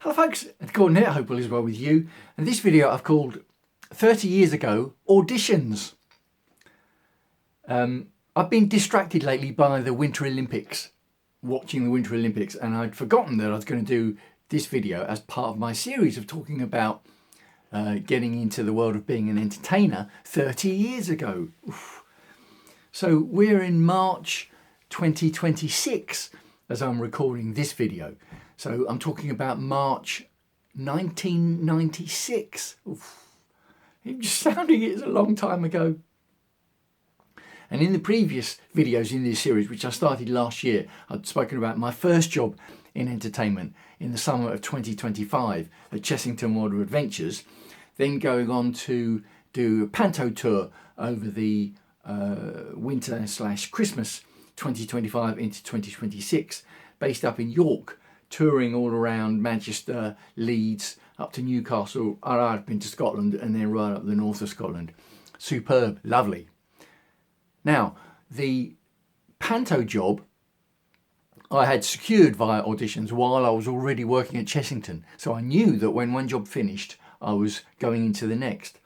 Hello folks, it's Gordon here, I hope all is well with you. And this video I've called 30 years ago, Auditions. I've been distracted lately by the Winter Olympics, watching the Winter Olympics, and I'd forgotten that I was going to do this video as part of my series of talking about getting into the world of being an entertainer 30 years ago. Oof. So we're in March 2026 as I'm recording this video. So I'm talking about March 1996. Oof. Just sounding it is a long time ago. And in the previous videos in this series, which I started last year, I'd spoken about my first job in entertainment in the summer of 2025 at Chessington Water Adventures, then going on to do a panto tour over the winter/Christmas 2025 into 2026, based up in York, touring all around Manchester, Leeds, up to Newcastle. I've been to Scotland and then right up the north of Scotland. Superb, lovely. Now, the panto job I had secured via auditions while I was already working at Chessington. So I knew that when one job finished, I was going into the next.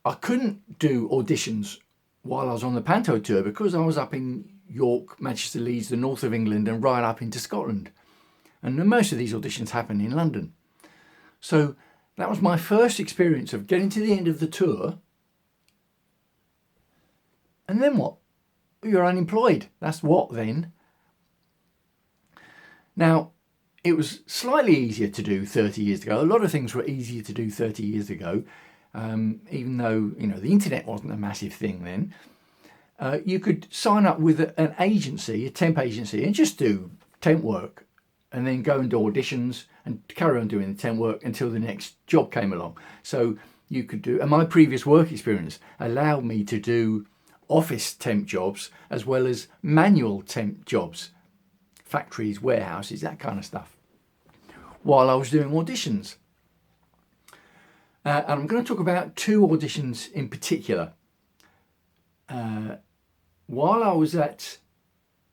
I couldn't do auditions while I was on the panto tour because I was up in York, Manchester, Leeds, the north of England, and right up into Scotland. And most of these auditions happen in London. So that was my first experience of getting to the end of the tour. And then what? You're unemployed. That's what then? Now, it was slightly easier to do 30 years ago. A lot of things were easier to do 30 years ago, even though, the internet wasn't a massive thing then. You could sign up with an agency, a temp agency, and just do temp work and then go and do auditions and carry on doing the temp work until the next job came along. So you could do, and my previous work experience allowed me to do office temp jobs as well as manual temp jobs, factories, warehouses, that kind of stuff, while I was doing auditions. And I'm going to talk about two auditions in particular. While I was at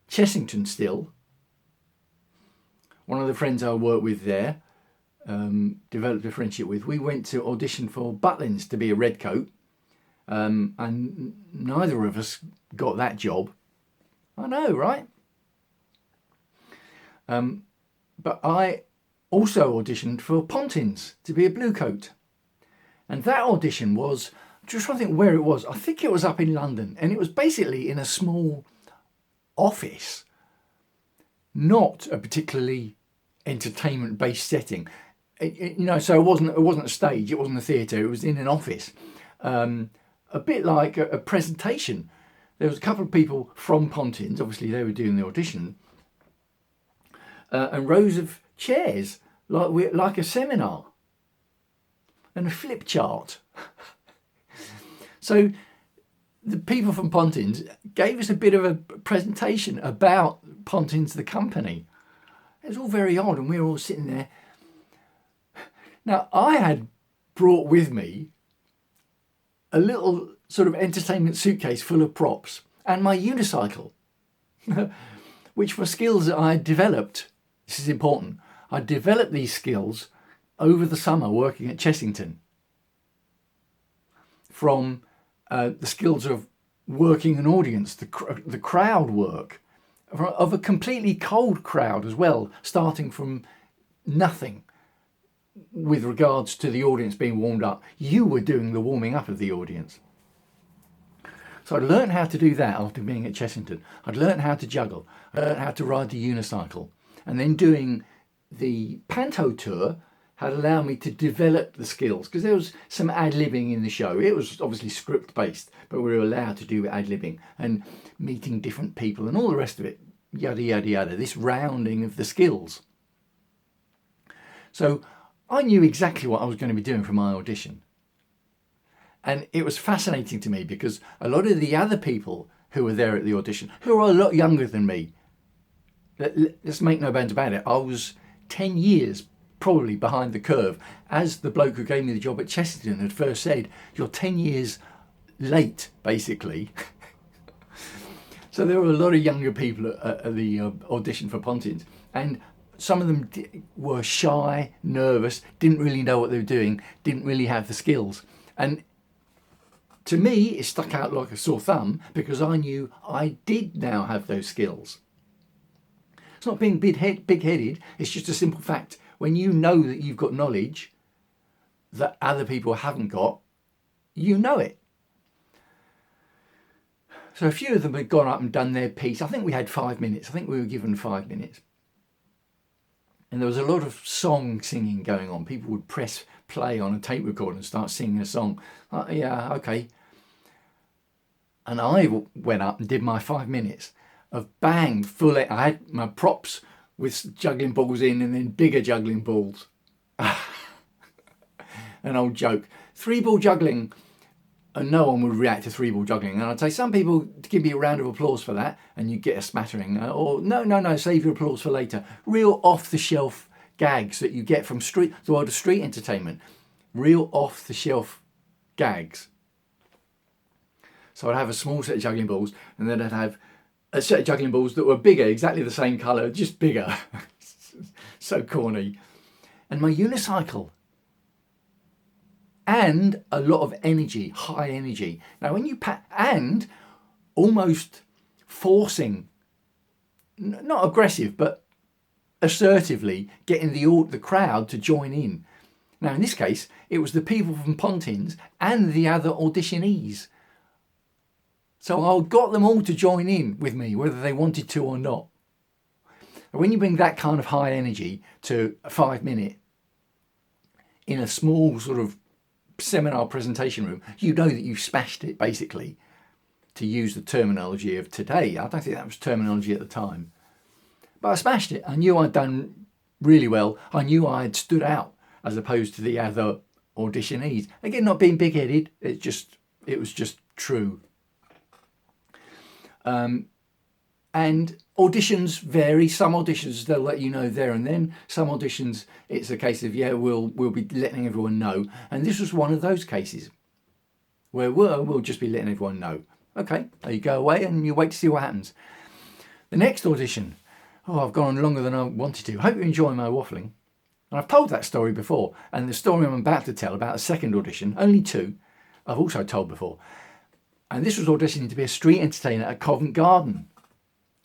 Chessington still, one of the friends I worked with there, developed a friendship with, we went to audition for Butlins to be a redcoat, and neither of us got that job. I know, right? But I also auditioned for Pontins to be a bluecoat. And that audition was, I'm just trying to think where it was. I think it was up in London, and it was basically in a small office, not a particularly entertainment-based setting. So it wasn't a stage, it wasn't a theatre, it was in an office. A bit like a presentation. There was a couple of people from Pontins, obviously they were doing the audition, and rows of chairs, like a seminar, and a flip chart. So the people from Pontins gave us a bit of a presentation about Pontins, the company. It was all very odd, and we were all sitting there. Now, I had brought with me a little sort of entertainment suitcase full of props and my unicycle, which were skills that I had developed. This is important. I developed these skills over the summer working at Chessington, from the skills of working an audience, the crowd work, of a completely cold crowd as well, starting from nothing with regards to the audience being warmed up. You were doing the warming up of the audience. So I learned how to do that after being at Chessington. I'd learned how to juggle, I learned how to ride the unicycle, and then doing the panto tour had allowed me to develop the skills, because there was some ad-libbing in the show. It was obviously script-based, but we were allowed to do ad-libbing and meeting different people and all the rest of it, yada, yada, yada, this rounding of the skills. So I knew exactly what I was going to be doing for my audition. And it was fascinating to me because a lot of the other people who were there at the audition, who are a lot younger than me, let's make no bones about it, I was 10 years probably behind the curve. As the bloke who gave me the job at Chessington had first said, you're 10 years late, basically. So there were a lot of younger people at the audition for Pontins. And some of them were shy, nervous, didn't really know what they were doing, didn't really have the skills. And to me, it stuck out like a sore thumb because I knew I did now have those skills. It's not being big-headed, it's just a simple fact. When you know that you've got knowledge that other people haven't got, you know it. So a few of them had gone up and done their piece. I think we had 5 minutes. I think we were given 5 minutes. And there was a lot of song singing going on. People would press play on a tape recorder and start singing a song. Yeah, okay. And I went up and did my 5 minutes of bang, full. I had my props with juggling balls in and then bigger juggling balls. An old joke. 3-ball juggling. And no one would react to 3-ball juggling. And I'd say some people give you a round of applause for that and you get a smattering. Or no, save your applause for later. Real off-the-shelf gags that you get from the world of street entertainment. Real off-the-shelf gags. So I'd have a small set of juggling balls and then I'd have a set of juggling balls that were bigger, exactly the same colour, just bigger. So corny. And my unicycle. And a lot of energy, high energy. Now when you and almost forcing, not aggressive, but assertively getting the crowd to join in. Now in this case, it was the people from Pontins and the other auditionees. So I got them all to join in with me, whether they wanted to or not. And when you bring that kind of high energy to a 5 minute in a small sort of seminar presentation room, you know that you've smashed it, basically, to use the terminology of today. I don't think that was terminology at the time. But I smashed it. I knew I'd done really well. I knew I had stood out as opposed to the other auditionees. Again, not being big-headed, it was just true. And auditions vary. Some auditions they'll let you know there and then. Some auditions it's a case of we'll be letting everyone know. And this was one of those cases where we'll just be letting everyone know. Okay, you go away and you wait to see what happens. The next audition. I've gone on longer than I wanted to. Hope you enjoy my waffling. And I've told that story before. And the story I'm about to tell about the second audition, only 2, I've also told before. And this was auditioning to be a street entertainer at Covent Garden,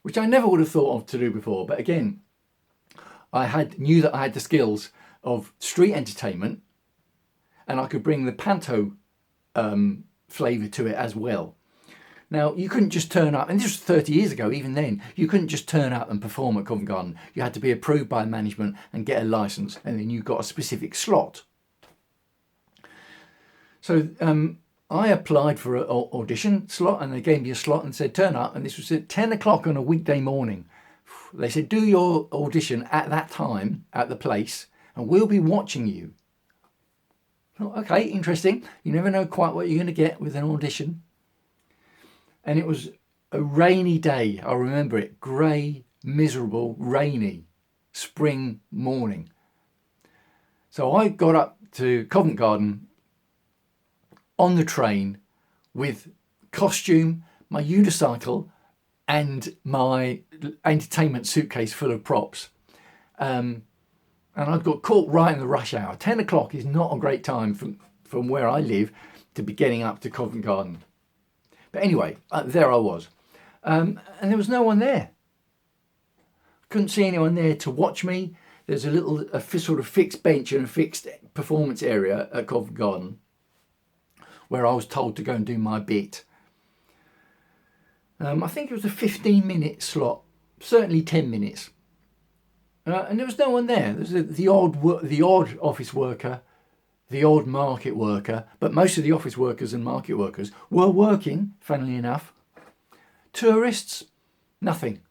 which I never would have thought of to do before. But again, I knew that I had the skills of street entertainment and I could bring the panto flavour to it as well. Now, you couldn't just turn up, and this was 30 years ago, even then, you couldn't just turn up and perform at Covent Garden. You had to be approved by management and get a licence, and then you got a specific slot. So I applied for an audition slot and they gave me a slot and said turn up, and this was at 10 o'clock on a weekday morning. They said do your audition at that time at the place and we'll be watching you. Okay, interesting. You never know quite what you're going to get with an audition. And it was a rainy day. I remember it. Grey, miserable, rainy spring morning. So I got up to Covent Garden on the train with costume, my unicycle and my entertainment suitcase full of props. And I got caught right in the rush hour. 10 o'clock is not a great time from where I live to be getting up to Covent Garden. But anyway, there I was. And there was no one there. Couldn't see anyone there to watch me. There's a sort of fixed bench and a fixed performance area at Covent Garden where I was told to go and do my bit. I think it was a 15-minute slot, certainly 10 minutes. And there was no one there. There was the odd office worker, the odd market worker, but most of the office workers and market workers were working, funnily enough. Tourists, nothing.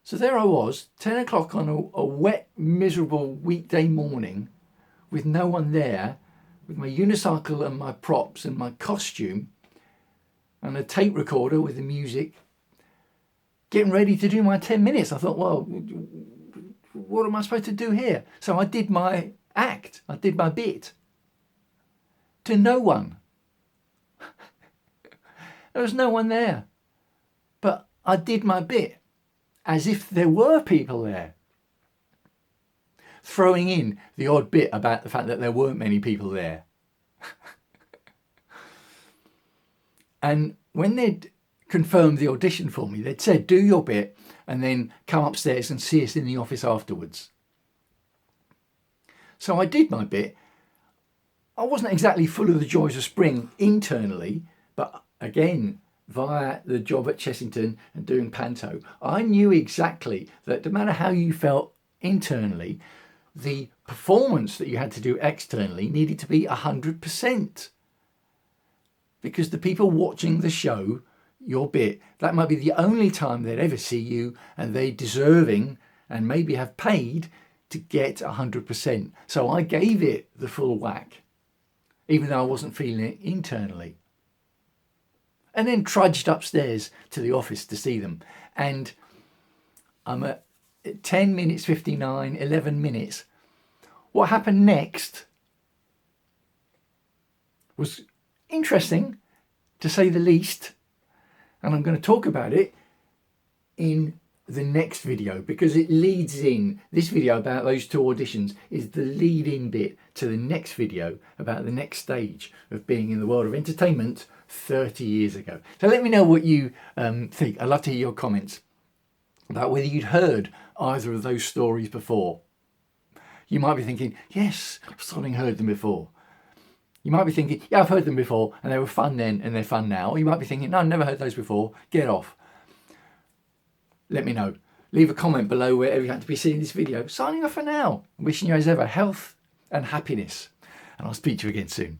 So there I was, 10 o'clock on a wet, miserable weekday morning with no one there, with my unicycle and my props and my costume and a tape recorder with the music, getting ready to do my 10 minutes. I thought, well, what am I supposed to do here? So I did my act, I did my bit to no one. There was no one there, but I did my bit as if there were people there, throwing in the odd bit about the fact that there weren't many people there. And when they'd confirmed the audition for me, they'd said, do your bit and then come upstairs and see us in the office afterwards. So I did my bit. I wasn't exactly full of the joys of spring internally, but again, via the job at Chessington and doing panto, I knew exactly that no matter how you felt internally, the performance that you had to do externally needed to be 100%. Because the people watching the show, your bit, that might be the only time they'd ever see you, and they're deserving and maybe have paid to get 100%. So I gave it the full whack, even though I wasn't feeling it internally. And then trudged upstairs to the office to see them. And I'm at 10 minutes 59, 11 minutes. What happened next was interesting, to say the least. And I'm going to talk about it in the next video, because it leads in. This video about those 2 auditions is the lead-in bit to the next video about the next stage of being in the world of entertainment 30 years ago. So let me know what you think. I'd love to hear your comments about whether you'd heard either of those stories before. You might be thinking, yes, I've certainly heard them before. You might be thinking, yeah, I've heard them before and they were fun then and they're fun now. Or you might be thinking, no, I've never heard those before. Get off. Let me know. Leave a comment below wherever you happen to be seeing this video. Signing off for now. Wishing you as ever health and happiness. And I'll speak to you again soon.